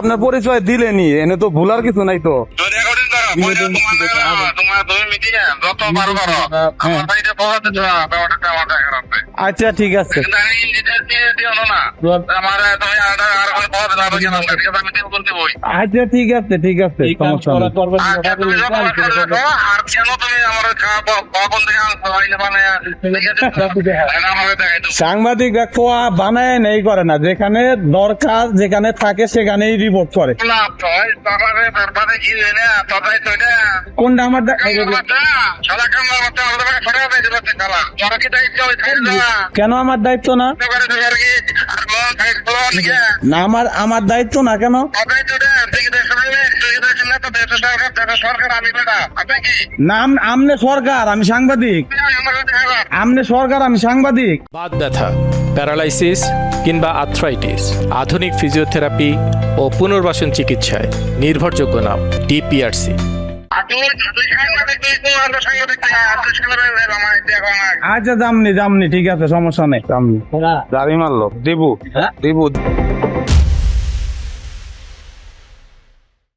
আপনার পরিচয় দিলেনি, এনে তো ভুলার কিছু নাই তো। আচ্ছা ঠিক আছে, আচ্ছা ঠিক আছে, ঠিক আছে, সমস্যা নেই। সাংবাদিক খোয়া বানায় নেই করে না, যেখানে দরকার যেখানে থাকে সেখানেই রিপোর্ট করে। কোনটা আমার কেন আমার দায়িত্ব না? না আমার দায়িত্ব না কেন? নাম আমনে সরকার, আমি সাংবাদিক। আমনে সরকার, আমি সাংবাদিক। বাত ব্যথা, প্যারালাইসিস কিংবা আর্থ্রাইটিস, আধুনিক ফিজিওথেরাপি ও পুনর্বাসন চিকিৎসায় নির্ভরযোগ্য নাম ডিপিআরসি। আচ্ছা জামনি, ঠিক আছে, সমস্যা নেই। জামনি দাড়ি মারলো, দেবু দেবু।